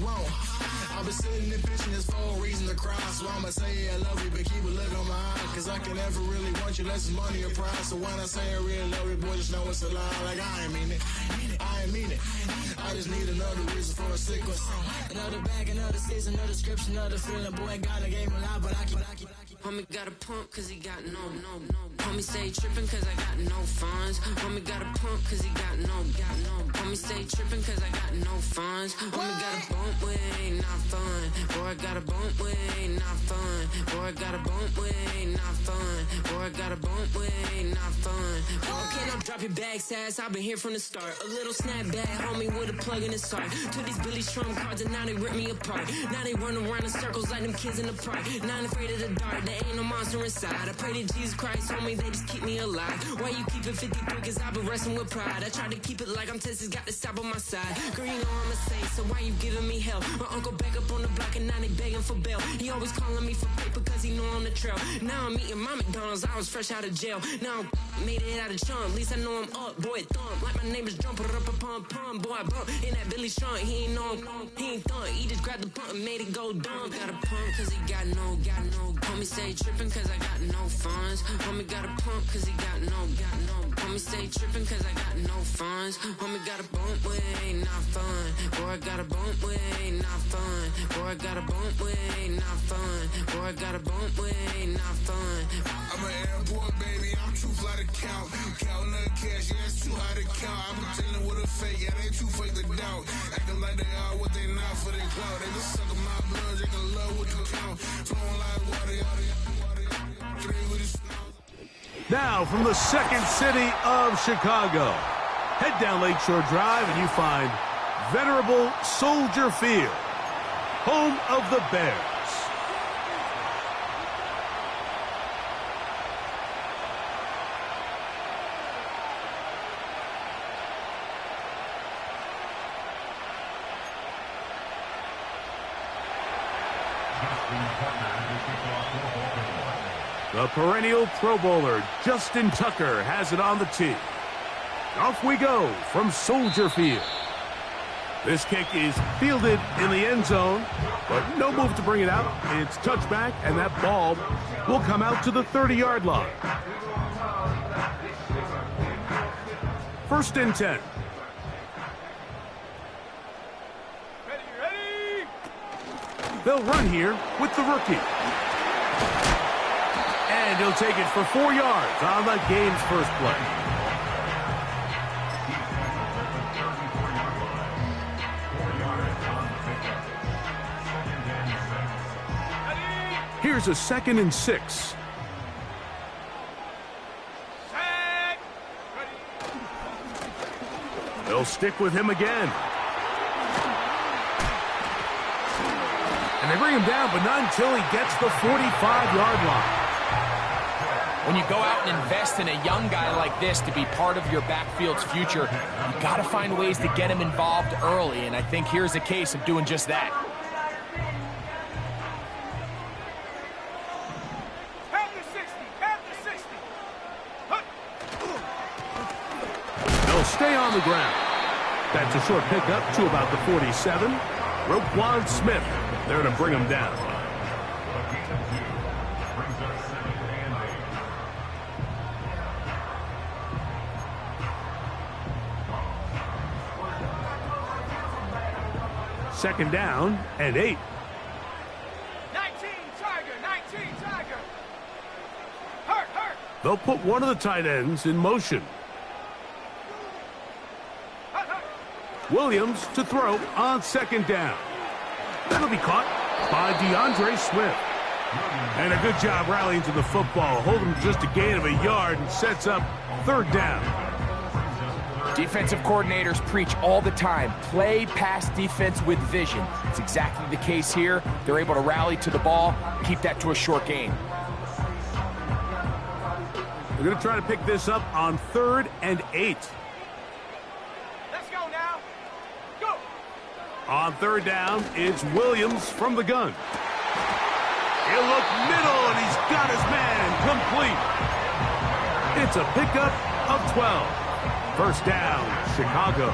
wrong. I've been sitting and pitching this for a reason to cry. So I'ma say I love you, but keep a look on my eye. Cause I can never really want you unless it's money or prize. So when I say I really love you, boy, just know it's a lie. Like I ain't mean it, I ain't mean it. I just need another reason for a sequence. Another bag, another season, another description, another feeling. Boy, God, I gave him a lot, but I keep. Homie got a pump cause he got no. Homie stay trippin' cause I got no funds. Homie got a pump cause he got no. Homie stay trippin' cause I got no funds. Homie got a bump with it ain't not fun. Boy, I got a bump with it ain't not fun. Boy, I got a bump with it ain't not fun. Boy, I got a bump with it ain't not fun. Okay, now drop your bag, sass. I've been here from the start. A little snapback, homie, with a plug in his heart. Took these Billy Strum cards and now they rip me apart. Now they run around in circles like them kids in the park. Not afraid of the dark. There ain't no monster inside. I pray to Jesus Christ, homie, they just keep me alive. Why you keep it 53? Cause I've been wrestling with pride. I try to keep it like I'm Texas, got the stop on my side. Girl, you know I'm a saint, so why you giving me hell? My uncle back up on the block and now they begging for bail. He always calling me for paper cause he know I'm the trail. Now I'm eating my McDonald's, I was fresh out of jail. Now I made it out of chump, at least I know I'm up, boy, thump. Like my neighbors jump, pum, boy, I bump. In that Billy Strong, he ain't know him, he ain't thump. He just grabbed the pump and made it go dumb. Got a pump cause he got no. Homie stay trippin' cause I got no funds. Homie got a pump cause he got no. Homie stay trippin' cause I got no funds. Homie got a bump with it ain't not fun. Boy, I got a bump with it ain't not fun. Boy, I got a bump with it ain't not fun. Boy, I got a bump with it ain't not fun. I'm an airport baby, I'm too fly to count. Counting the cash, yeah, it's too high to count. I'm pretending with a fake, yeah, they too fake to doubt. Acting like they are what they not for their clout. They just suckin' my blood, they can love what you count. Flowing like water. Now from the second city of Chicago, head down Lakeshore Drive and you find venerable Soldier Field, home of the Bears. The perennial Pro Bowler, Justin Tucker, has it on the tee. Off we go from Soldier Field. This kick is fielded in the end zone, but no move to bring it out. It's touchback, and that ball will come out to the 30-yard line. 1st and 10. Ready! They'll run here with the rookie. And he'll take it for 4 yards on the game's first play. Here's a 2nd and 6. They'll stick with him again. And they bring him down, but not until he gets the 45-yard line. When you go out and invest in a young guy like this to be part of your backfield's future, you got to find ways to get him involved early, and I think here's a case of doing just that. They'll stay on the ground. That's a short pickup to about the 47. Roquan Smith there to bring him down. Second down and 8. 19 Tiger. Hurt. They'll put one of the tight ends in motion. Williams to throw on 2nd down. That'll be caught by DeAndre Swift. And a good job rallying to the football. Hold him just a gain of a yard and sets up 3rd down. Defensive coordinators preach all the time, play pass defense with vision. It's exactly the case here. They're able to rally to the ball, keep that to a short gain. They're going to try to pick this up on 3rd and 8. Let's go now. Go! On 3rd down, it's Williams from the gun. He'll look middle, and he's got his man complete. It's a pickup of 12. 1st down, Chicago.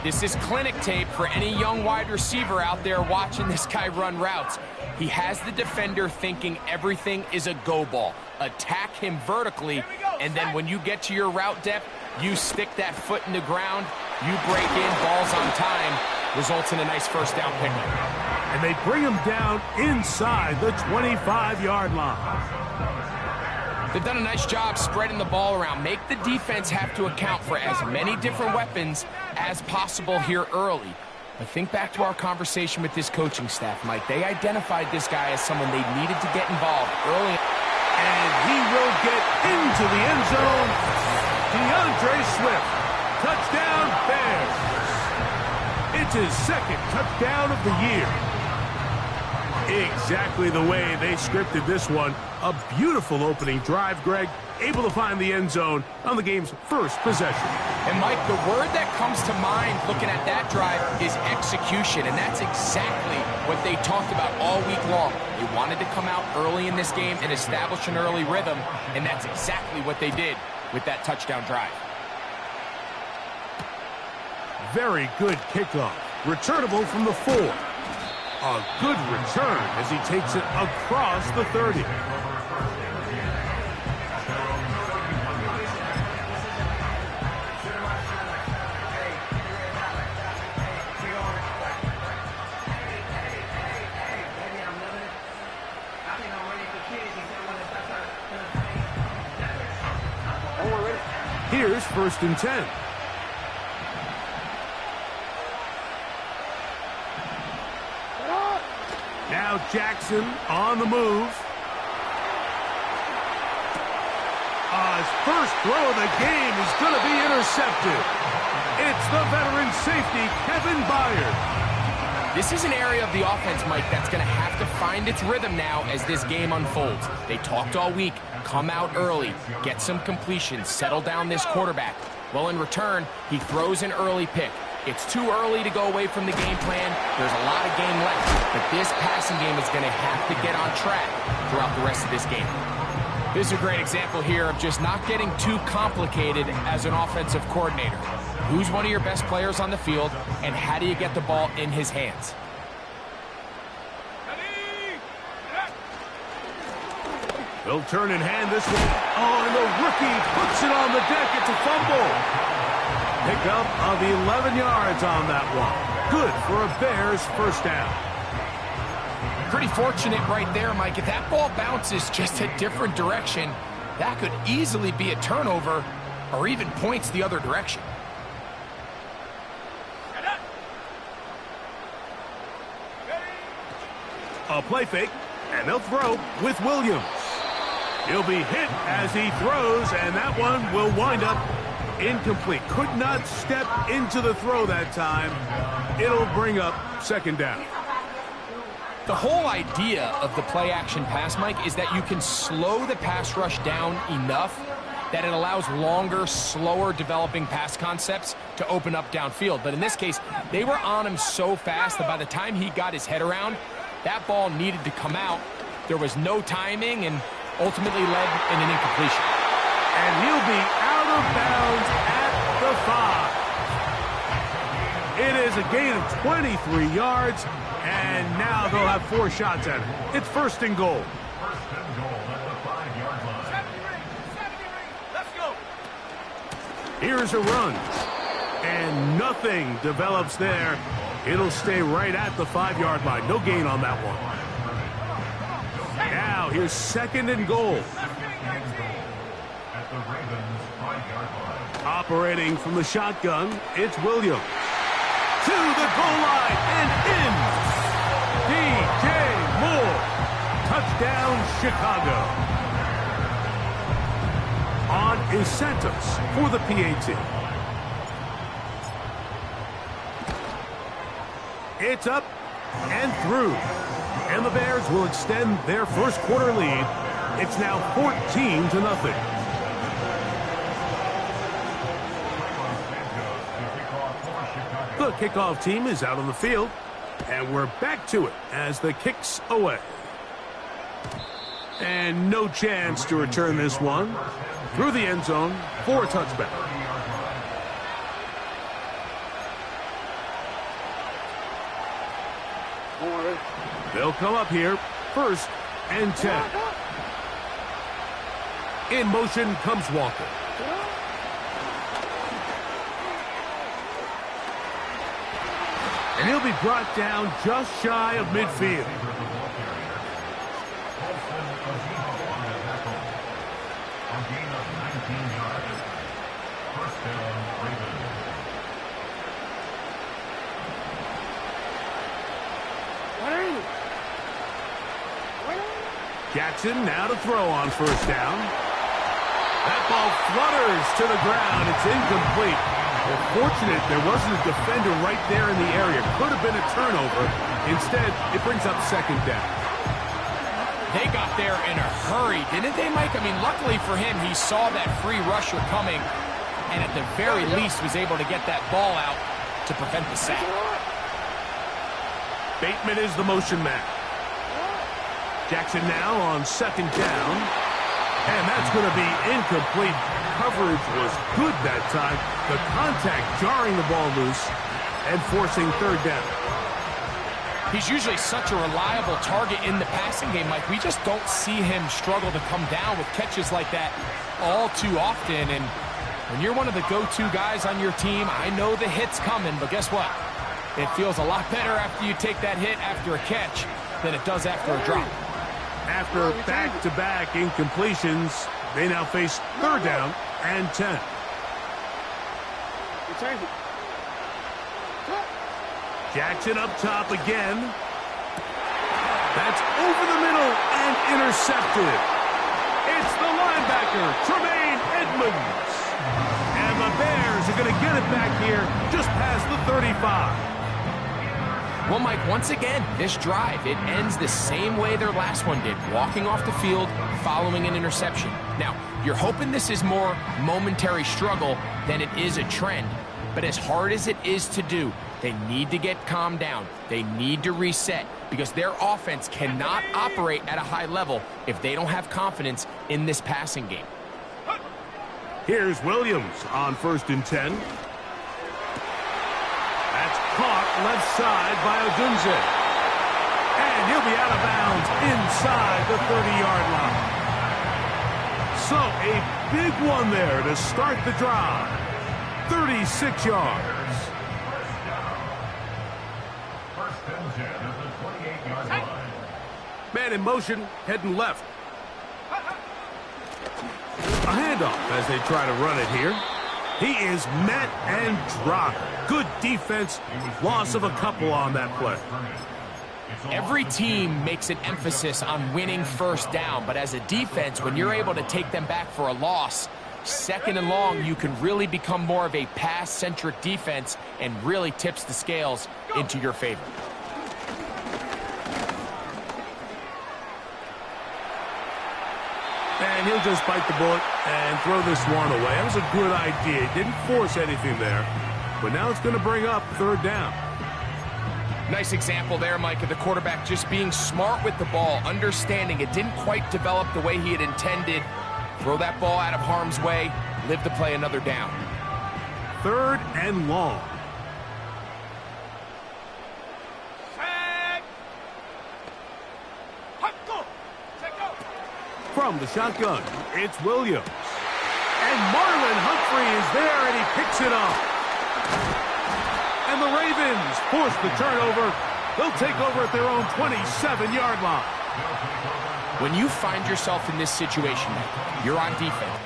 This is clinic tape for any young wide receiver out there watching this guy run routes. He has the defender thinking everything is a go ball. Attack him vertically, and then when you get to your route depth, you stick that foot in the ground, you break in, balls on time, results in a nice first down pickup. And they bring him down inside the 25-yard line. They've done a nice job spreading the ball around. Make the defense have to account for as many different weapons as possible here early. But think back to our conversation with this coaching staff, Mike. They identified this guy as someone they needed to get involved early. And he will get into the end zone. DeAndre Swift. Touchdown, Bears. It's his second touchdown of the year. Exactly the way they scripted this one. A beautiful opening drive, Greg. Able to find the end zone on the game's first possession. And, Mike, the word that comes to mind looking at that drive is execution, and that's exactly what they talked about all week long. They wanted to come out early in this game and establish an early rhythm, and that's exactly what they did with that touchdown drive. Very good kickoff. Returnable from the 4. A good return as he takes it across the 30. Here's 1st and 10. Now Jackson on the move. His first throw of the game is going to be intercepted. It's the veteran safety, Kevin Byard. This is an area of the offense, Mike, that's going to have to find its rhythm now as this game unfolds. They talked all week, come out early, get some completions, settle down this quarterback. Well, in return, he throws an early pick. It's too early to go away from the game plan. There's a lot of game left, but this passing game is going to have to get on track throughout the rest of this game. This is a great example here of just not getting too complicated as an offensive coordinator. Who's one of your best players on the field, and how do you get the ball in his hands? They'll turn and hand this one. Oh, and the rookie puts it on the deck. It's a fumble. Pickup of 11 yards on that one. Good for a Bears first down. Pretty fortunate right there, Mike. If that ball bounces just a different direction, that could easily be a turnover or even points the other direction. A play fake, and they'll throw with Williams. He'll be hit as he throws, and that one will wind up incomplete. Could not step into the throw that time. It'll bring up 2nd down. The whole idea of the play-action pass, Mike, is that you can slow the pass rush down enough that it allows longer, slower developing pass concepts to open up downfield. But in this case, they were on him so fast that by the time he got his head around, that ball needed to come out. There was no timing and ultimately led in an incompletion. And he'll be out of bounds at the 5. It is a gain of 23 yards, and now they'll have 4 shots at it. It's 1st and goal. Here's a run, and nothing develops there. It'll stay right at the 5-yard line. No gain on that one. Now here's 2nd and goal. Operating from the shotgun, it's Williams. To the goal line and in. DJ Moore. Touchdown, Chicago. On is Santos for the PAT. It's up and through. And the Bears will extend their first quarter lead. It's now 14-0. The kickoff team is out on the field, and we're back to it as the kick's away. And no chance to return this one through the end zone for a touchback. They'll come up here, 1st and 10. In motion comes Walker. And he'll be brought down just shy of midfield. Jackson now to throw on 1st down. That ball flutters to the ground. It's incomplete. Well, fortunate there wasn't a defender right there in the area. Could have been a turnover. Instead, it brings up 2nd down. They got there in a hurry, didn't they, Mike? I mean, luckily for him, he saw that free rusher coming, and at the very least was able to get that ball out to prevent the sack. Bateman is the motion man. Jackson now on 2nd down. And that's going to be incomplete. Coverage was good that time. The contact jarring the ball loose and forcing 3rd down. He's usually such a reliable target in the passing game, Mike. We just don't see him struggle to come down with catches like that all too often. And when you're one of the go-to guys on your team, I know the hit's coming, but guess what? It feels a lot better after you take that hit after a catch than it does after a drop. After back-to-back incompletions, they now face 3rd down and 10. Jackson up top again. That's over the middle and intercepted. It's the linebacker, Tremaine Edmonds. And the Bears are going to get it back here just past the 35. Well, Mike, once again, this drive, it ends the same way their last one did, walking off the field, following an interception. Now, you're hoping this is more momentary struggle than it is a trend, but as hard as it is to do, they need to get calmed down. They need to reset because their offense cannot operate at a high level if they don't have confidence in this passing game. Here's Williams on 1st and 10. Caught left side by Odunze. And he'll be out of bounds inside the 30-yard line. So a big one there to start the drive. 36 yards. Man in motion, heading left. A handoff as they try to run it here. He is met and dropped. Good defense. Loss of a couple on that play. Every team makes an emphasis on winning 1st down, but as a defense, when you're able to take them back for a loss, 2nd and long, you can really become more of a pass-centric defense and really tips the scales into your favor. And he'll just bite the bullet and throw this one away. That was a good idea. Didn't force anything there. But now it's going to bring up 3rd down. Nice example there, Mike, of the quarterback just being smart with the ball, understanding it didn't quite develop the way he had intended. Throw that ball out of harm's way, live to play another down. 3rd and long. From the shotgun, it's Williams. And Marlon Humphrey is there, and he picks it up. And the Ravens force the turnover. They'll take over at their own 27-yard line. When you find yourself in this situation, you're on defense.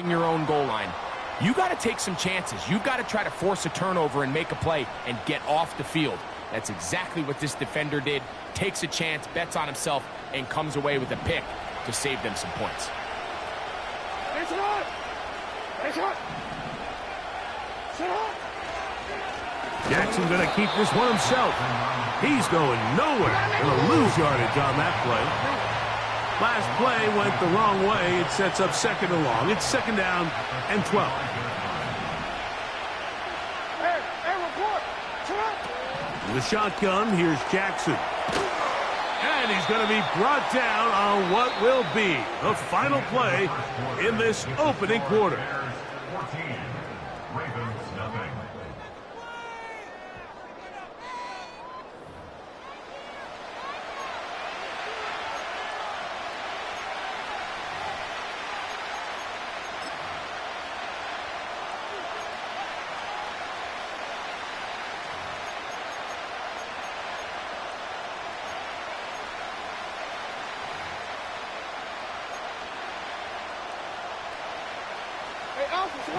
Your own goal line. You got to take some chances. You've got to try to force a turnover and make a play and get off the field. That's exactly what this defender did. Takes a chance, bets on himself, and comes away with a pick to save them some points. Jackson going to keep this one himself. He's going nowhere. Going to lose yardage on that play. Last play went the wrong way. It sets up second and long. It's second down and 12. With a shotgun, here's Jackson. And he's going to be brought down on what will be the final play in this opening quarter.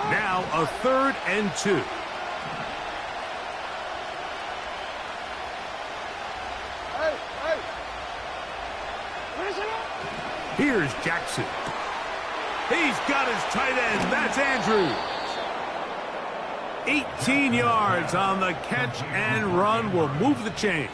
Now a 3rd and 2. Here's Jackson. He's got his tight end. That's Andrews. 18 yards on the catch and run will move the chains.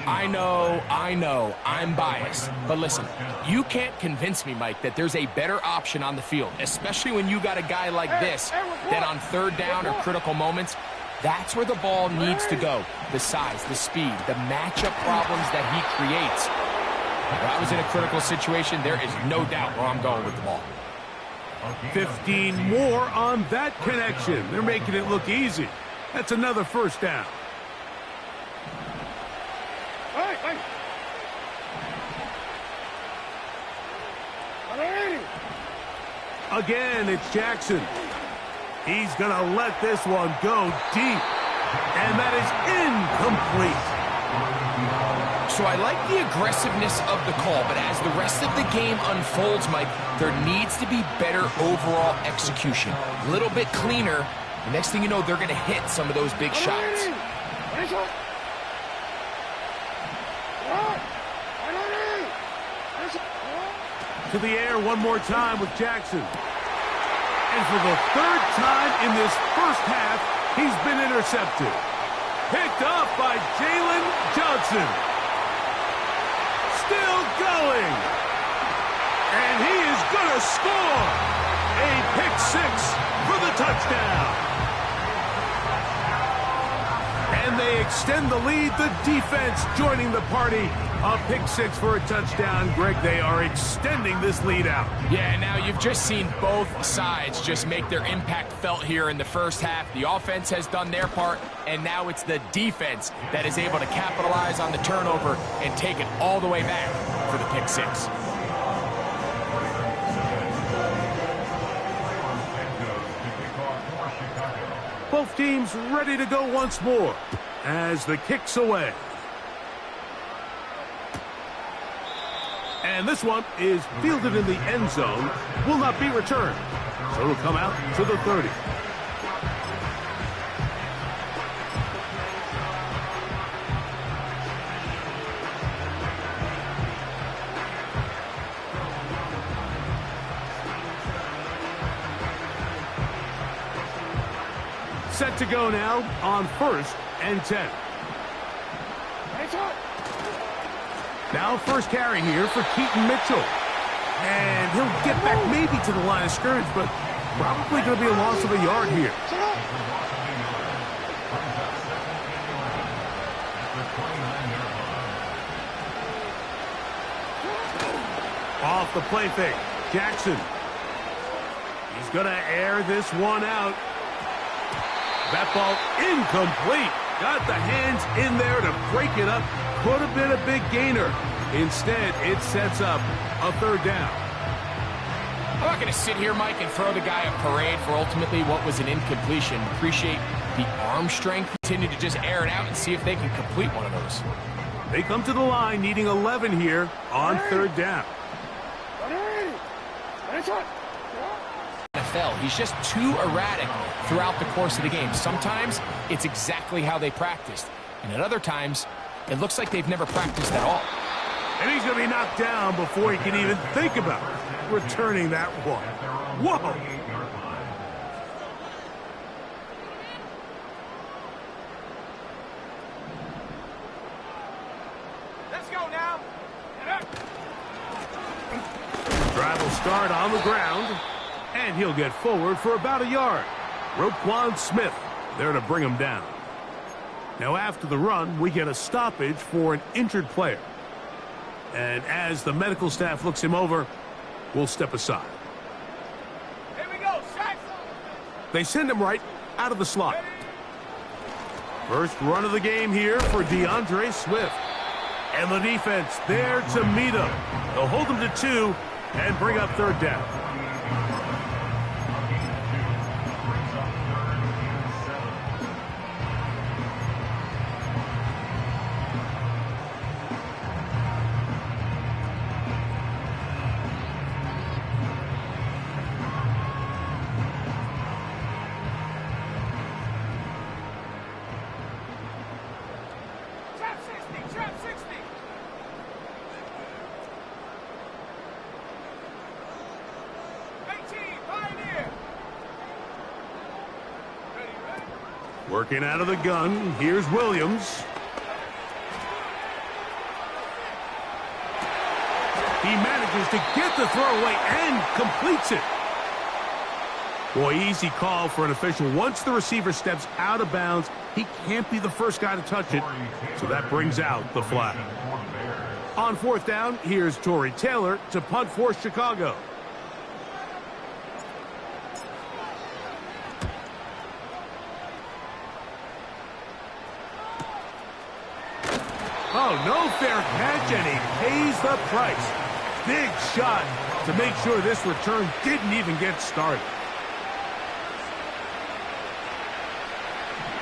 I know, I'm biased. But listen, you can't convince me, Mike, that there's a better option on the field, especially when you got a guy like this, that on 3rd down or critical moments, that's where the ball needs to go. The size, the speed, the matchup problems that he creates. If I was in a critical situation, there is no doubt where I'm going with the ball. 15 more on that connection. They're making it look easy. That's another 1st down. Again, it's Jackson. He's going to let this one go deep. And that is incomplete. So I like the aggressiveness of the call, but as the rest of the game unfolds, Mike, there needs to be better overall execution. A little bit cleaner. The next thing you know, they're going to hit some of those big shots. To the air one more time with Jackson. And for the 3rd time in this first half, he's been intercepted. Picked up by Jalen Johnson. Still going. And he is going to score. A pick 6 for the touchdown. And they extend the lead. The defense joining the party. A pick 6 for a touchdown. Greg, they are extending this lead out. Yeah, now you've just seen both sides just make their impact felt here in the first half. The offense has done their part, and now it's the defense that is able to capitalize on the turnover and take it all the way back for the pick 6. Both teams ready to go once more as the kick's away. And this one is fielded in the end zone, will not be returned. So it'll come out to the 30. Set to go now on 1st and 10. Now 1st carry here for Keaton Mitchell. And he'll get back maybe to the line of scrimmage, but probably going to be a loss of a yard here. Off the play fake, Jackson. He's going to air this one out. That ball incomplete. Got the hands in there to break it up. Could have been a big gainer. Instead, it sets up a 3rd down. I'm not going to sit here, Mike, and throw the guy a parade for ultimately what was an incompletion. Appreciate the arm strength. Continue to just air it out and see if they can complete one of those. They come to the line needing 11 here on 3rd down. NFL, he's just too erratic throughout the course of the game. Sometimes it's exactly how they practiced, and at other times it looks like they've never practiced at all. And he's going to be knocked down before he can even think about returning that one. Whoa! Drive will start on the ground, and he'll get forward for about a yard. Roquan Smith there to bring him down. Now after the run, we get a stoppage for an injured player. And as the medical staff looks him over, we'll step aside. Here we go, Shaq. They send him right out of the slot. First run of the game here for DeAndre Swift. And the defense there to meet him. They'll hold him to 2 and bring up third down. Trap 60. Working out of the gun, here's Williams. He manages to get the throw away and completes it. Boy, easy call for an official. Once the receiver steps out of bounds, he can't be the first guy to touch it, so that brings out the flag. On fourth down, here's Torrey Taylor to punt for Chicago. Oh, no fair catch, and he pays the price. Big shot to make sure this return didn't even get started.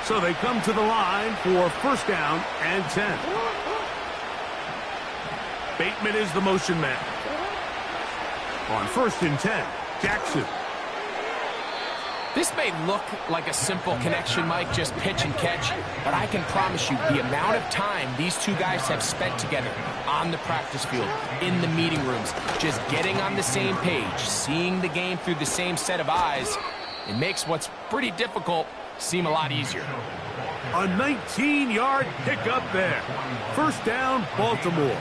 So they come to the line for first down and 10. Bateman is the motion man. On first and 10, Jackson. This may look like a simple connection, Mike, just pitch and catch, but I can promise you the amount of time these two guys have spent together on the practice field, in the meeting rooms, just getting on the same page, seeing the game through the same set of eyes, it makes what's pretty difficult seem a lot easier. A 19-yard pickup there. First down, Baltimore.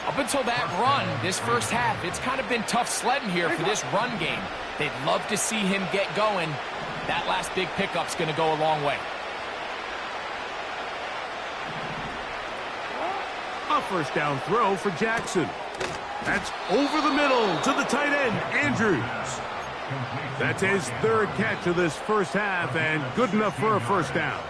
Up until that run, this first half, it's kind of been tough sledding here for this run game. They'd love to see him get going. That last big pickup's going to go a long way. A first down throw for Jackson. That's over the middle to the tight end, Andrews. That's his third catch of this first half, and good enough for a first down.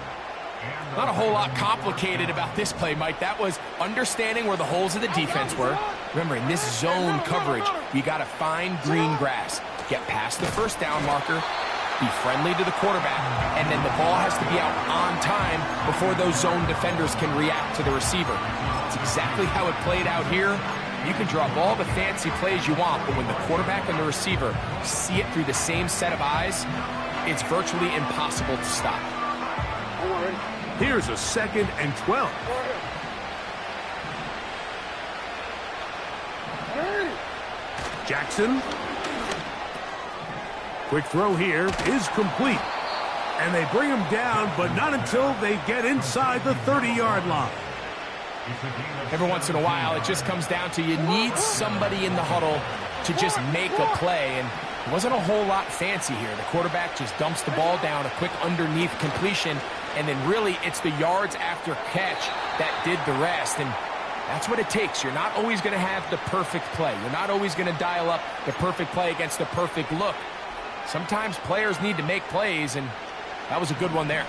Not a whole lot complicated about this play, Mike. That was understanding where the holes of the defense were. Remember, in this zone coverage, you got to find green grass. Get past the first down marker, be friendly to the quarterback, and then the ball has to be out on time before those zone defenders can react to the receiver. It's exactly how it played out here. You can draw up all the fancy plays you want, but when the quarterback and the receiver see it through the same set of eyes, it's virtually impossible to stop. Here's a 2nd and 12. Jackson. Quick throw here is complete. And they bring him down, but not until they get inside the 30-yard line. Every once in a while, it just comes down to you need somebody in the huddle to just make a play, and it wasn't a whole lot fancy here. The quarterback just dumps the ball down, a quick underneath completion, and then really it's the yards after catch that did the rest, and that's what it takes. You're not always going to have the perfect play. You're not always going to dial up the perfect play against the perfect look. Sometimes players need to make plays, and that was a good one there.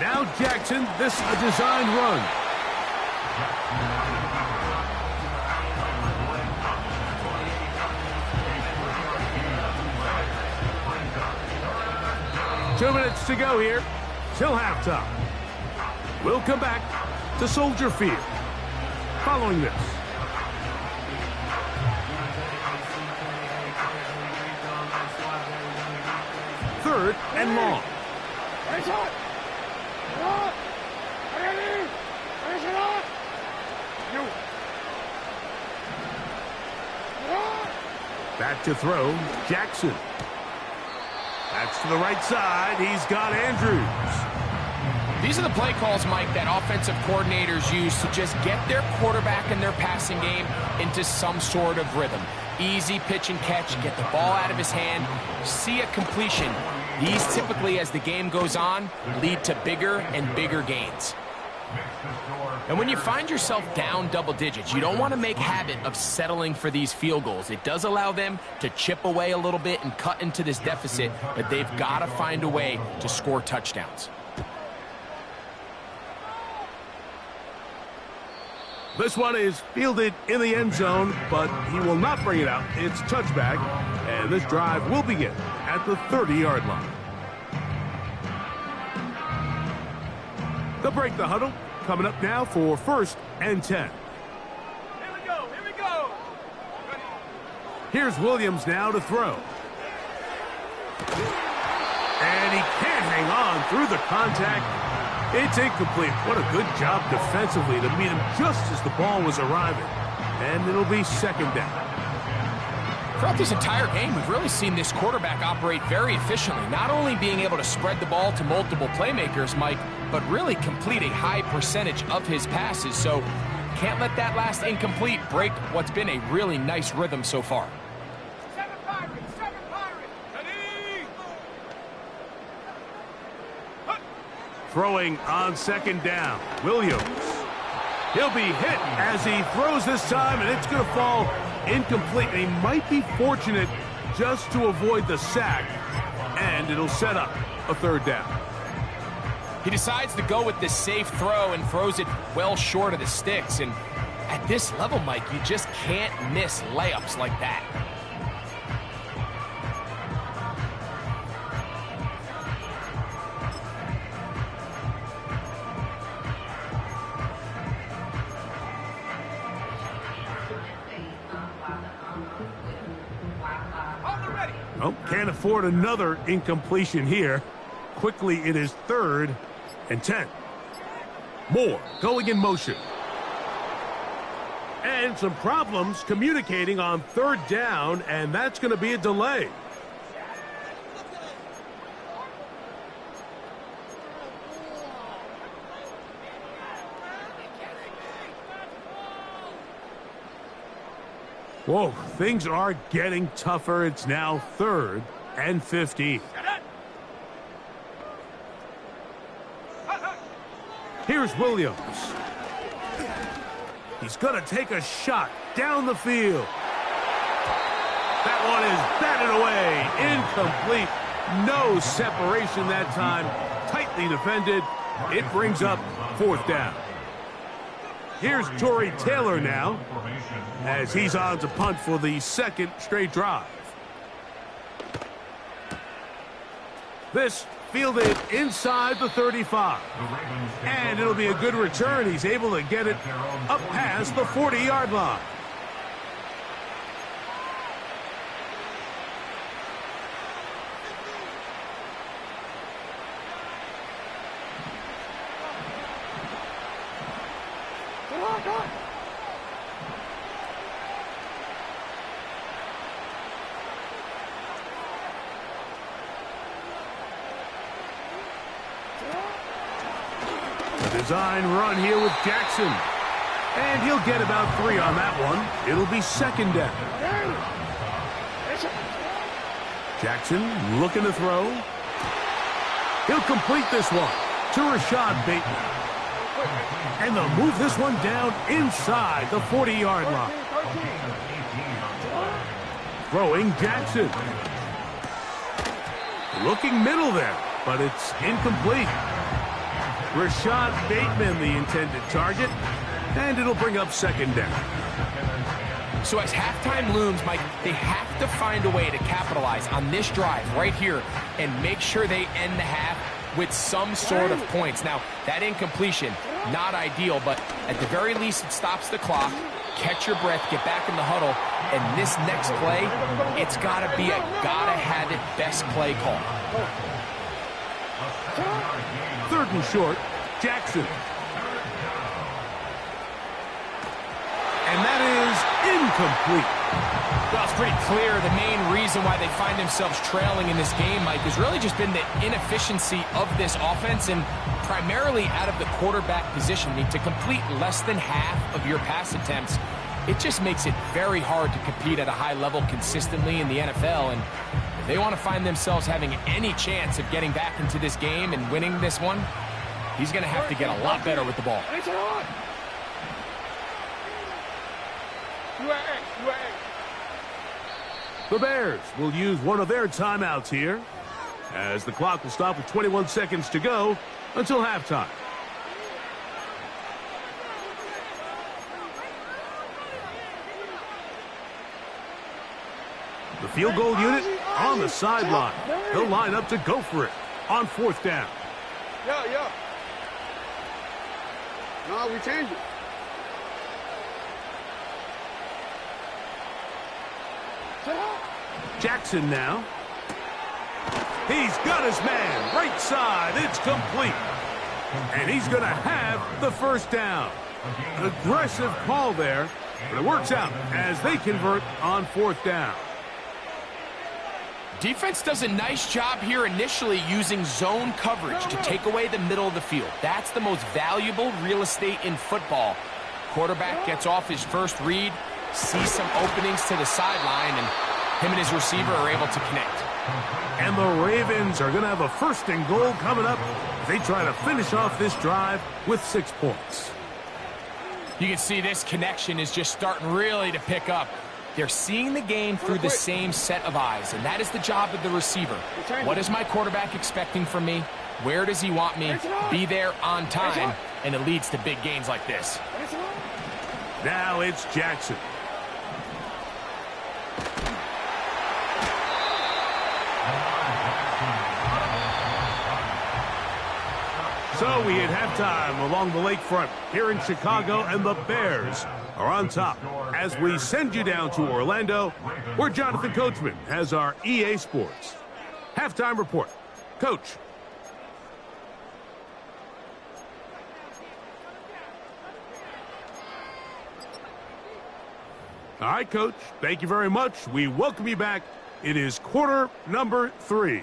Now Jackson, this a designed run. Two minutes to go here till halftime. We'll come back to Soldier Field following this. Third and long. Back to throw, Jackson. That's to the right side. He's got Andrews. These are the play calls, Mike, that offensive coordinators use to just get their quarterback and their passing game into some sort of rhythm. Easy pitch and catch, get the ball out of his hand, see a completion. These typically, as the game goes on, lead to bigger and bigger gains. And when you find yourself down double digits, you don't want to make habit of settling for these field goals. It does allow them to chip away a little bit and cut into this deficit, but they've got to find a way to score touchdowns. This one is fielded in the end zone, but he will not bring it out. It's touchback, and this drive will begin at the 30-yard line. They'll break the huddle. Coming up now for 1st and 10. Here we go, here we go. Here's Williams now to throw. And he can't hang on through the contact. It's incomplete. What a good job defensively to meet him just as the ball was arriving. And it'll be 2nd down. Throughout this entire game, we've really seen this quarterback operate very efficiently, not only being able to spread the ball to multiple playmakers, Mike, but really complete a high percentage of his passes. So can't let that last incomplete break what's been a really nice rhythm so far. Seven Pirates, seven Pirates. Ready? Throwing on 2nd down, Williams. He'll be hit as he throws this time, and it's going to fall incomplete. He might be fortunate just to avoid the sack, and it'll set up a 3rd down. He decides to go with this safe throw and throws it well short of the sticks. And at this level, Mike, you just can't miss layups like that. Oh, can't afford another incompletion here. Quickly, it is 3rd and 10. Moore going in motion. And some problems communicating on 3rd down, and that's going to be a delay. Whoa, things are getting tougher. It's now 3rd and 15. Here's Williams. He's going to take a shot down the field. That one is batted away. Incomplete. No separation that time. Tightly defended. It brings up 4th down. Here's Torrey Taylor now, as he's on to punt for the 2nd straight drive. This fielded inside the 35. And it'll be a good return. He's able to get it up past the 40-yard line. Design run here with Jackson. And he'll get about 3 on that one. It'll be 2nd down. Jackson looking to throw. He'll complete this one to Rashad Bateman. And they'll move this one down inside the 40-yard line. Throwing Jackson. Looking middle there, but it's incomplete. Rashad Bateman, the intended target, and it'll bring up 2nd down. So as halftime looms, Mike, they have to find a way to capitalize on this drive right here and make sure they end the half with some sort of points. Now, that incompletion, not ideal, but at the very least, it stops the clock. Catch your breath, get back in the huddle, and this next play, it's got to be a gotta-have-it best play call. 3rd and short, Jackson. And that is incomplete. Well, it's pretty clear the main reason why they find themselves trailing in this game, Mike, has really just been the inefficiency of this offense and primarily out of the quarterback position. I mean, to complete less than half of your pass attempts, it just makes it very hard to compete at a high level consistently in the NFL. And if they want to find themselves having any chance of getting back into this game and winning this one, he's going to have to get a lot better with the ball. The Bears will use one of their timeouts here, as the clock will stop with 21 seconds to go until halftime. The field goal unit on the sideline. They'll line up to go for it on 4th down. Yeah. No, we changed it. Jackson now. He's got his man. Right side. It's complete. And he's going to have the 1st down. An aggressive call there, but it works out as they convert on 4th down. Defense does a nice job here initially using zone coverage to take away the middle of the field. That's the most valuable real estate in football. Quarterback gets off his first read, sees some openings to the sideline, and him and his receiver are able to connect. And the Ravens are going to have a 1st and goal coming up as they try to finish off this drive with 6 points. You can see this connection is just starting really to pick up. They're seeing the game through the same set of eyes, and that is the job of the receiver. What is my quarterback expecting from me? Where does he want me? Be there on time, and it leads to big gains like this. Now it's Jackson. So we hit halftime along the lakefront here in Chicago, and the Bears are on top as we send you down to Orlando, where Jonathan Coachman has our EA Sports halftime report. Coach. All right, Coach. Thank you very much. We welcome you back. It is quarter number 3.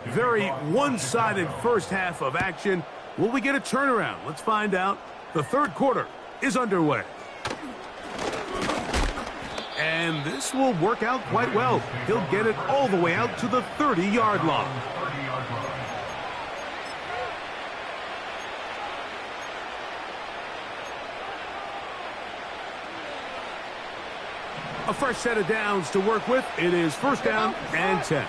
Very one-sided first half of action. Will we get a turnaround? Let's find out. The 3rd quarter is underway. And this will work out quite well. He'll get it all the way out to the 30-yard line. A fresh set of downs to work with. It is 1st down and 10.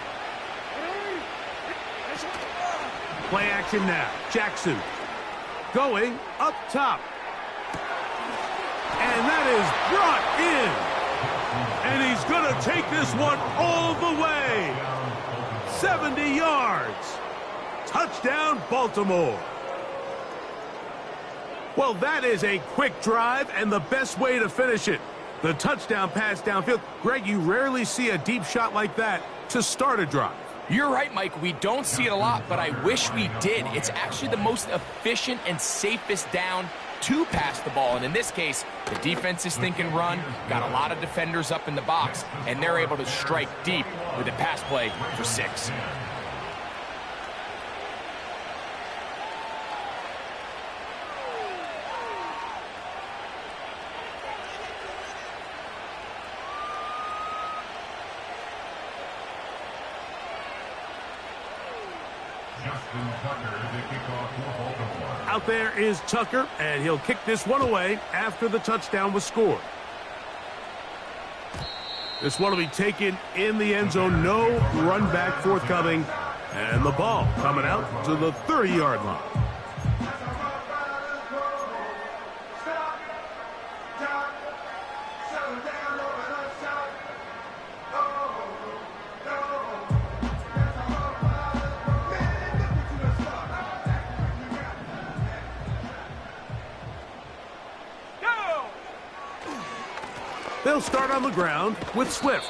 Play action now. Jackson going up top. And that is brought in. And he's going to take this one all the way. 70 yards. Touchdown, Baltimore. Well, that is a quick drive and the best way to finish it. The touchdown pass downfield. Greg, you rarely see a deep shot like that to start a drive. You're right, Mike. We don't see it a lot, but I wish we did. It's actually the most efficient and safest down to pass the ball. And in this case, the defense is thinking run, got a lot of defenders up in the box, and they're able to strike deep with a pass play for 6. Out there is Tucker, and he'll kick this one away after the touchdown was scored. This one will be taken in the end zone. No run back forthcoming, and the ball coming out to the 30-yard line. They'll start on the ground with Swift.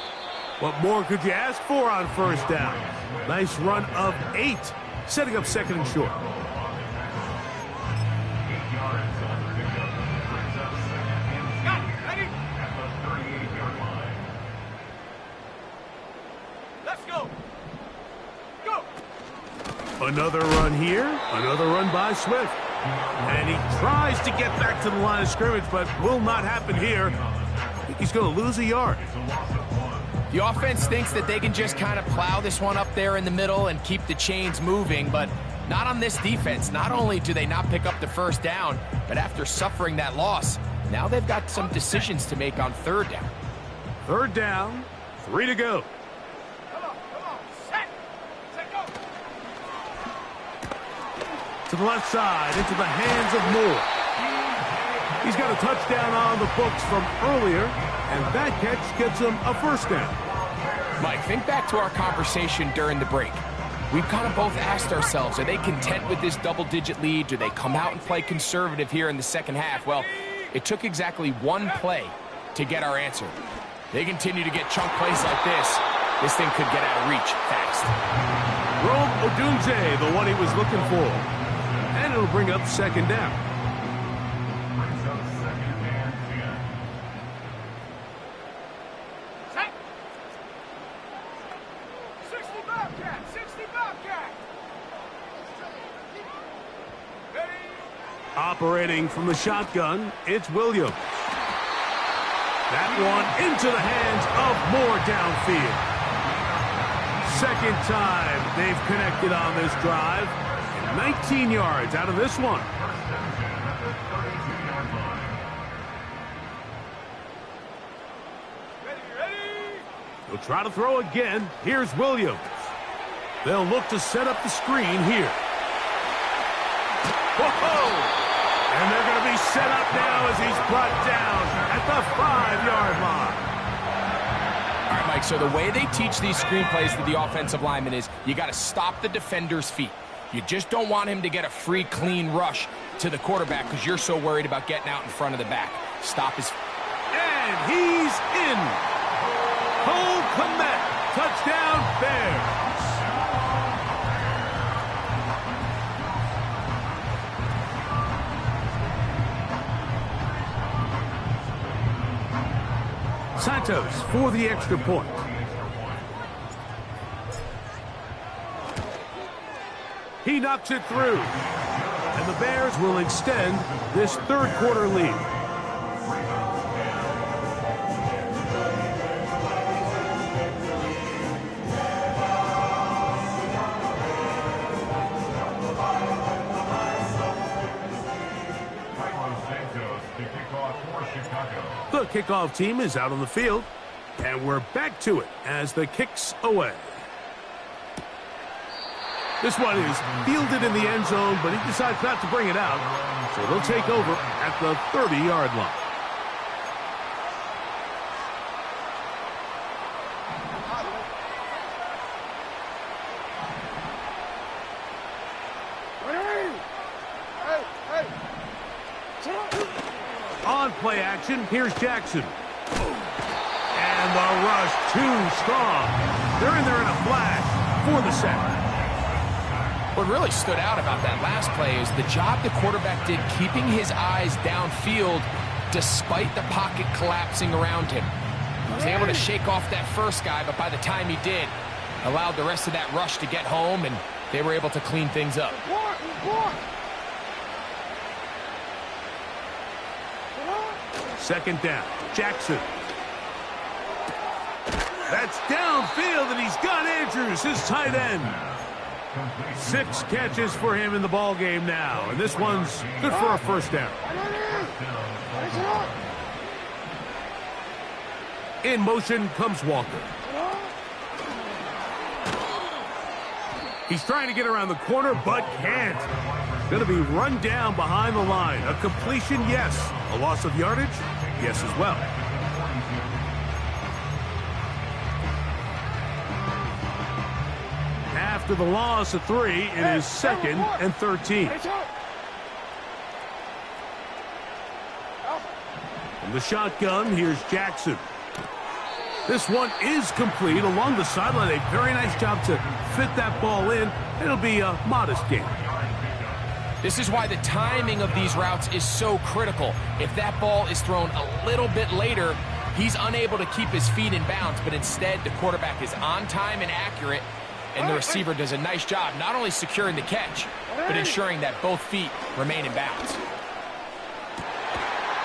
What more could you ask for on 1st down? Nice run of 8, setting up 2nd and short. Let's go. Go. Another run here, another run by Swift. And he tries to get back to the line of scrimmage, but will not happen here. I think he's going to lose a yard. The offense thinks that they can just kind of plow this one up there in the middle and keep the chains moving, but not on this defense. Not only do they not pick up the first down, but after suffering that loss, now they've got some decisions to make on third down. Third down, 3 to go. Come on. Set. Go. To the left side, into the hands of Moore. He's got a touchdown on the books from earlier, and that catch gets him a first down. Mike, think back to our conversation during the break. We've kind of both asked ourselves, are they content with this double-digit lead? Do they come out and play conservative here in the second half? Well, it took exactly one play to get our answer. They continue to get chunk plays like this. This thing could get out of reach fast. Rome Odunze, the one he was looking for. And it'll bring up second down. Set. 60 Bobcat. 60 Bobcat. Ready. Operating from the shotgun, it's Williams. That one into the hands of Moore downfield. Second time they've connected on this drive. 19 yards out of this one. Ready. He'll try to throw again. Here's Williams. They'll look to set up the screen here. Whoa! And they're going to be set up now as he's brought down at the 5-yard line. All right, Mike, so the way they teach these screenplays to the offensive lineman is you got to stop the defender's feet. You just don't want him to get a free, clean rush to the quarterback because you're so worried about getting out in front of the back. Stop his... And he's in. Cole Kmet, touchdown Bears. Santos for the extra point. He knocks it through. And the Bears will extend this third quarter lead. The kickoff team is out on the field, and we're back to it as the kick's away. This one is fielded in the end zone, but he decides not to bring it out, so they'll take over at the 30-yard line. On play action, here's Jackson. And the rush too strong. They're in there in a flash for the sack. What really stood out about that last play is the job the quarterback did keeping his eyes downfield despite the pocket collapsing around him. He was able to shake off that first guy, but by the time he did, allowed the rest of that rush to get home, and they were able to clean things up. Second down, Jackson. That's downfield, and he's got Andrews, his tight end. 6 catches for him in the ball game now, and this one's good for a first down. In motion comes Walker. He's trying to get around the corner, but can't. Going to be run down behind the line. A completion, yes. A loss of yardage, yes as well. After the loss of 3, it is 2nd and 13. From the shotgun, here's Jackson. This one is complete along the sideline. A very nice job to fit that ball in. It'll be a modest gain. This is why the timing of these routes is so critical. If that ball is thrown a little bit later, He's unable to keep his feet in bounds, but instead the quarterback is on time and accurate, and the receiver does a nice job not only securing the catch, but ensuring that both feet remain in bounds.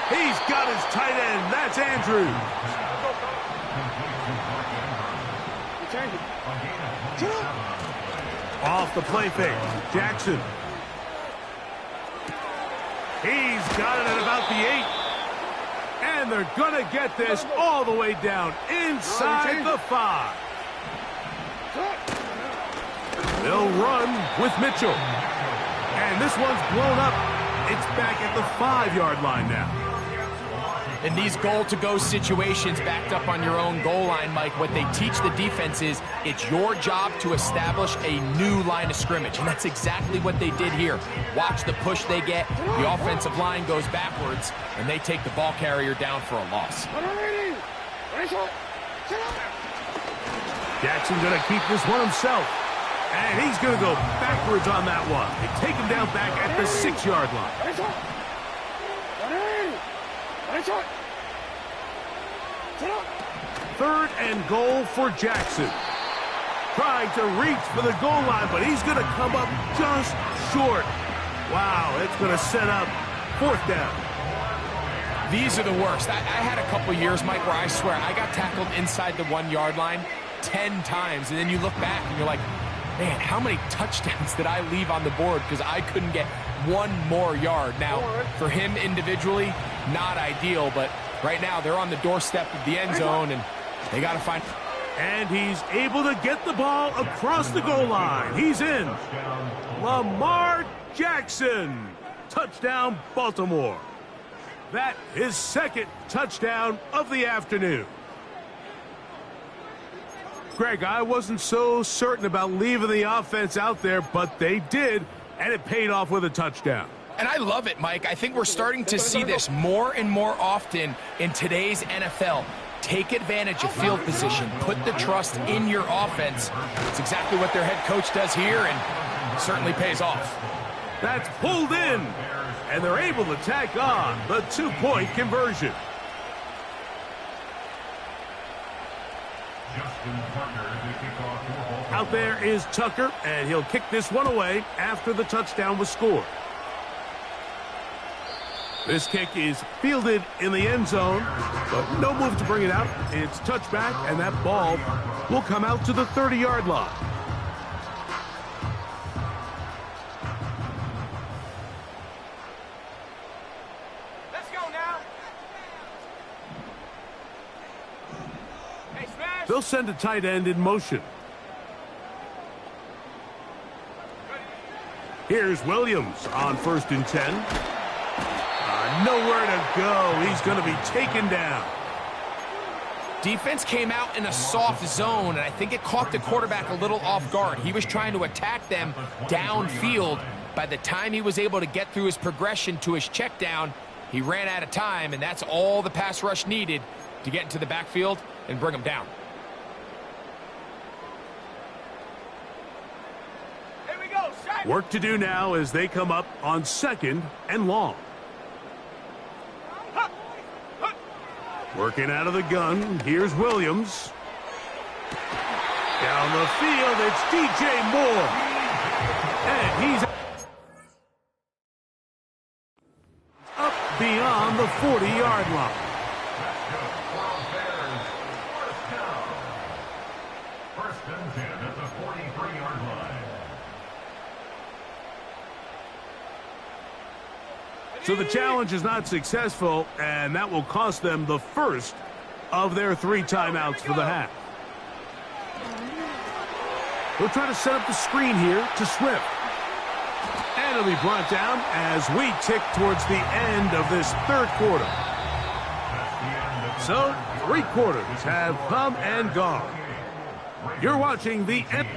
He's got his tight end. That's Andrews. Off the play fake. Jackson. He's got it at about the 8. And they're going to get this all the way down inside the 5. They'll run with Mitchell. And this one's blown up. It's back at the 5-yard line now. In these goal-to-go situations backed up on your own goal line, Mike, what they teach the defense is it's your job to establish a new line of scrimmage, and that's exactly what they did here. Watch the push they get. The offensive line goes backwards, and they take the ball carrier down for a loss. Jackson going to keep this one himself, and he's going to go backwards on that one. They take him down back at the 6-yard line. 3rd and goal for Jackson. Trying to reach for the goal line, but he's going to come up just short. Wow, it's going to set up 4th down. These are the worst. I had a couple years, Mike, where I swear I got tackled inside the 1-yard line 10 times, and then you look back and you're like, man, how many touchdowns did I leave on the board because I couldn't get one more yard? Now, for him individually, not ideal, but right now they're on the doorstep of the end zone, and they got to find... And he's able to get the ball across the goal line. He's in. Lamar Jackson. Touchdown, Baltimore. That is 2nd touchdown of the afternoon. Greg, I wasn't so certain about leaving the offense out there, but they did, and it paid off with a touchdown. And I love it, Mike. I think we're starting to see this more and more often in today's NFL. Take advantage of field position. Put the trust in your offense. It's exactly what their head coach does here, and certainly pays off. That's pulled in, and they're able to tack on the 2-point conversion. Out there is Tucker, and he'll kick this one away after the touchdown was scored. This kick is fielded in the end zone, but no move to bring it out. It's touchback, and that ball will come out to the 30-yard line. Let's go now. Hey, smash. They'll send a tight end in motion. Here's Williams on 1st and 10. Nowhere to go. He's going to be taken down. Defense came out in a soft zone, and I think it caught the quarterback a little off guard. He was trying to attack them downfield. By the time he was able to get through his progression to his check down, he ran out of time, and that's all the pass rush needed to get into the backfield and bring him down. Here we go. Shot. Work to do now as they come up on 2nd and long. Working out of the gun, here's Williams. Down the field, it's DJ Moore. And he's up beyond the 40-yard line. First and 10 at the 43-yard line. So the challenge is not successful, and that will cost them the first of their 3 timeouts for the half. They'll try to set up the screen here to Swift. And it'll be brought down as we tick towards the end of this 3rd quarter. So 3 quarters have come and gone. You're watching the end.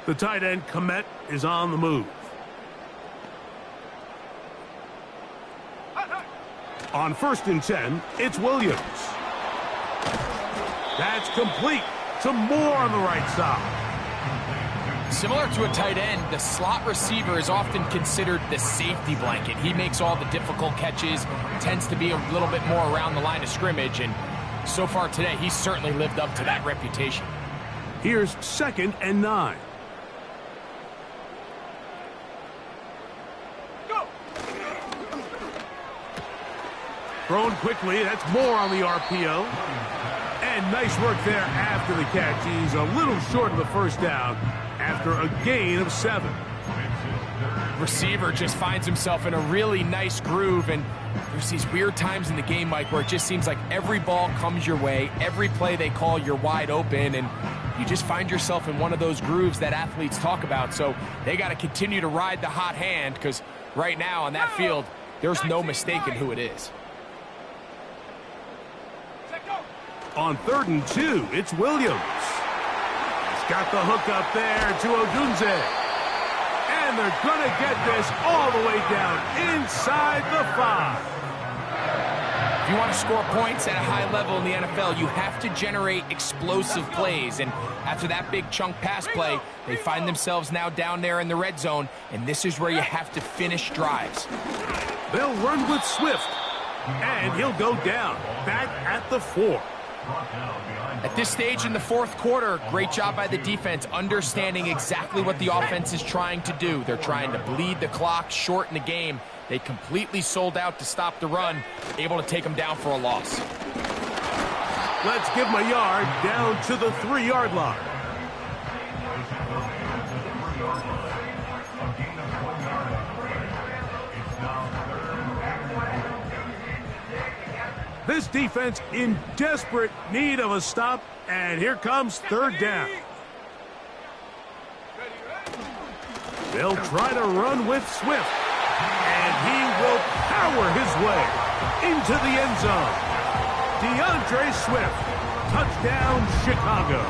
The tight end, Komet, is on the move. On 1st and 10, it's Williams. That's complete to Moore on the right side. Similar to a tight end, the slot receiver is often considered the safety blanket. He makes all the difficult catches, tends to be a little bit more around the line of scrimmage, and so far today, he's certainly lived up to that reputation. Here's 2nd and 9. Thrown quickly, that's Moore on the RPO. And nice work there after the catch. He's a little short of the first down after a gain of 7. Receiver just finds himself in a really nice groove, and there's these weird times in the game, Mike, where it just seems like every ball comes your way, every play they call, you're wide open, and you just find yourself in one of those grooves that athletes talk about. So they got to continue to ride the hot hand, because right now on that field, there's no mistaking who it is. On 3rd and 2, it's Williams. He's got the hook up there to Odunze. And they're going to get this all the way down inside the 5. If you want to score points at a high level in the NFL, you have to generate explosive plays. And after that big chunk pass play, they find themselves now down there in the red zone, and this is where you have to finish drives. They'll run with Swift, and he'll go down back at the 4. At this stage in the 4th quarter, great job by the defense, understanding exactly what the offense is trying to do. They're trying to bleed the clock, shorten the game. They completely sold out to stop the run, able to take them down for a loss. Let's give them a yard down to the 3-yard line. This defense in desperate need of a stop, and here comes 3rd down. They'll try to run with Swift, and he will power his way into the end zone. DeAndre Swift, touchdown Chicago.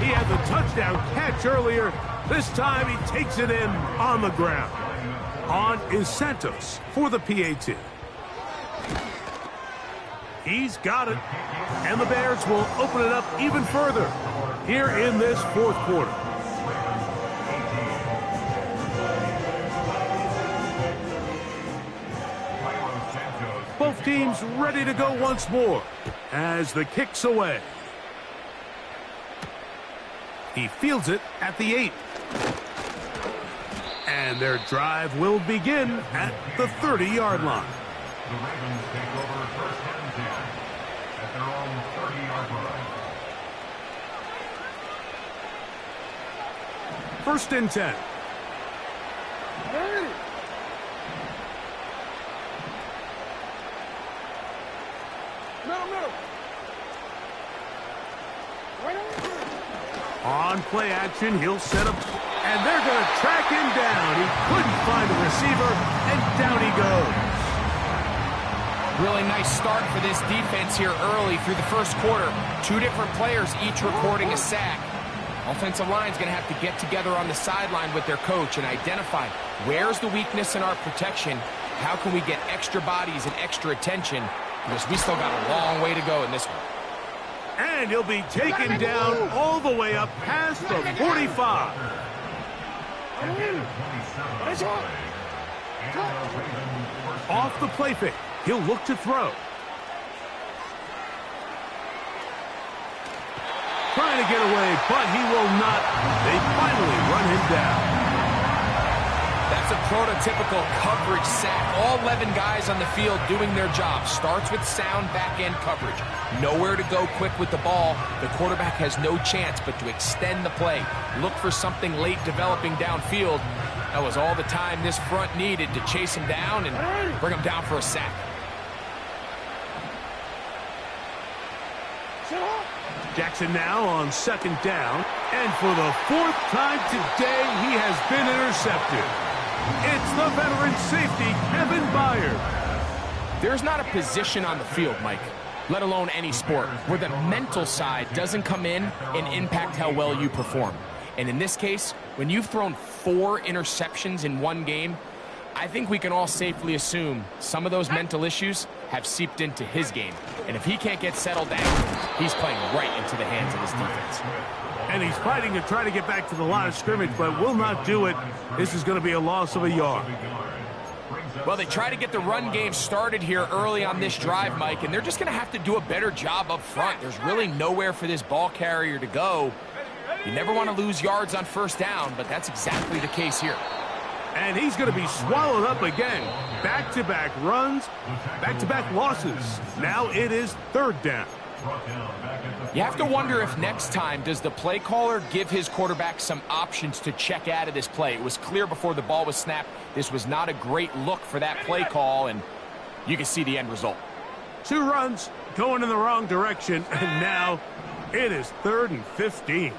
He had the touchdown catch earlier. This time he takes it in on the ground. On is Santos for the PAT. He's got it. And the Bears will open it up even further here in this 4th quarter. Both teams ready to go once more as the kick's away. He fields it at the 8. And their drive will begin at the 30-yard line. The Ravens take over 1st and 10 at their own 30-yard line. 1st and 10. On play action, he'll set up, and they're going to track him down. He couldn't find a receiver, and down he goes. Really nice start for this defense here early through the 1st quarter. 2 different players each recording a sack. Offensive line's going to have to get together on the sideline with their coach and identify where's the weakness in our protection, how can we get extra bodies and extra attention, because we still got a long way to go in this one. And he'll be taken down all the way up past the 45. Off the play fake. He'll look to throw. Trying to get away, but he will not. They finally run him down. That's a prototypical coverage sack. All 11 guys on the field doing their job. Starts with sound back-end coverage. Nowhere to go quick with the ball. The quarterback has no chance but to extend the play. Look for something late developing downfield. That was all the time this front needed to chase him down and bring him down for a sack. Jackson now on 2nd down. And for the 4th time today, he has been intercepted. It's the veteran safety, Kevin Byard. There's not a position on the field, Mike, let alone any sport, where the mental side doesn't come in and impact how well you perform. And in this case, when you've thrown 4 interceptions in one game, I think we can all safely assume some of those mental issues have seeped into his game. And if he can't get settled down, he's playing right into the hands of his defense. And he's fighting to try to get back to the line of scrimmage, but will not do it. This is going to be a loss of a yard. Well, they try to get the run game started here early on this drive, Mike, and they're just going to have to do a better job up front. There's really nowhere for this ball carrier to go. You never want to lose yards on first down, but that's exactly the case here. And he's going to be swallowed up again. Back-to-back runs, back-to-back losses. Now it is 3rd down. You have to wonder if next time does the play caller give his quarterback some options to check out of this play. It was clear before the ball was snapped this was not a great look for that play call, and you can see the end result. 2 runs going in the wrong direction, and now it is 3rd and 15.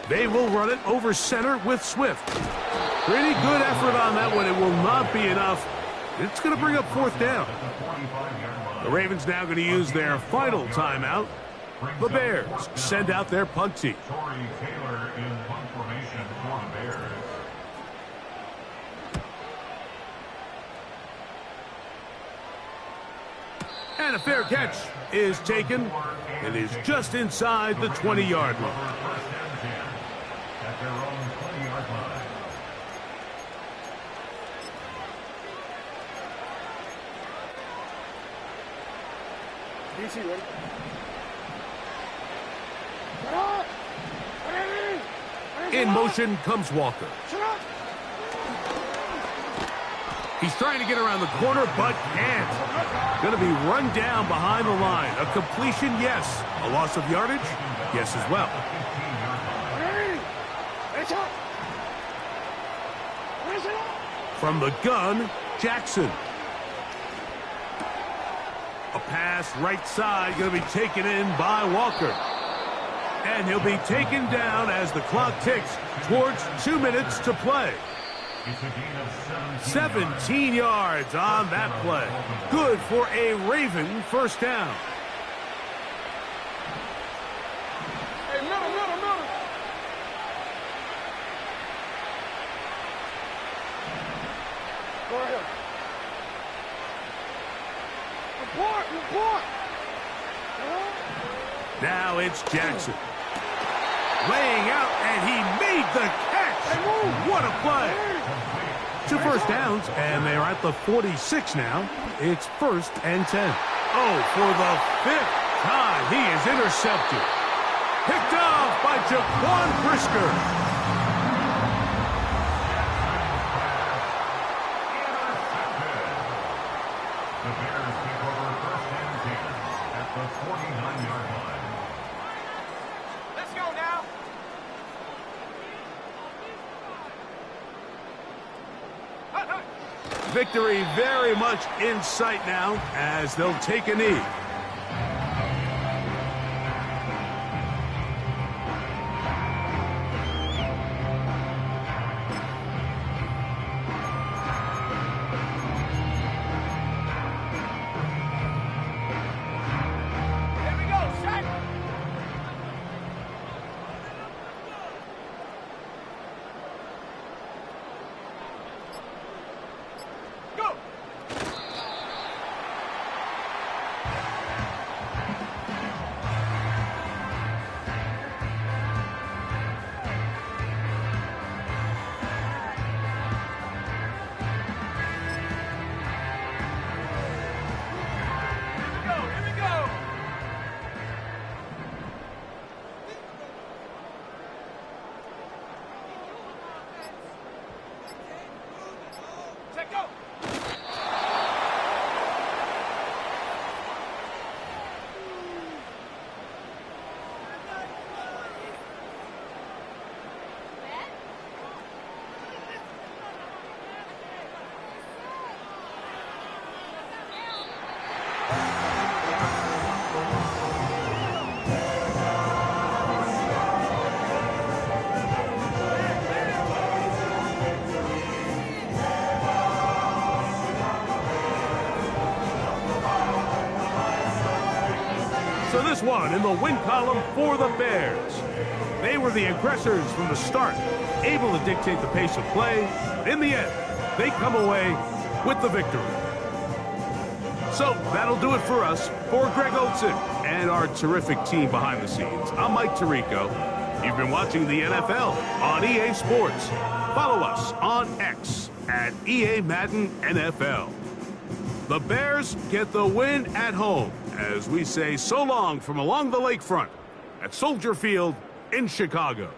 They will run it over center with Swift. Pretty good effort on that one. It will not be enough. It's going to bring up 4th down. The Ravens now going to use their final timeout. The Bears send out their punt team. And a fair catch is taken. It is just inside the 20-yard line. At their own 20-yard line. DC, ready? In motion comes Walker. He's trying to get around the corner, but can't. Going to be run down behind the line. A completion, yes. A loss of yardage, yes as well. From the gun, Jackson. A pass right side going to be taken in by Walker. And he'll be taken down as the clock ticks towards 2 minutes to play. 17 yards on that play. Good for a Raven first down. Hey, middle. Go ahead. Report. Now it's Jackson. Laying out, and he made the catch. What a play. 2 first downs, and they're at the 46 now. It's 1st and 10. Oh, for the 5th time, he is intercepted. Picked off by Jaquan Brisker. The Bears take over 1st and 10 at the 49-yard line. Let's go now. Victory very much in sight now as they'll take a knee. Here we go, set. Go. Here we go. Set, go. So this one in the win column for the Bears. They were the aggressors from the start, able to dictate the pace of play. In the end, they come away with the victory. So that'll do it for us. For Greg Olson and our terrific team behind the scenes, I'm Mike Tirico. You've been watching the NFL on EA Sports. Follow us on X at EA Madden NFL. The Bears get the win at home as we say so long from along the lakefront at Soldier Field in Chicago.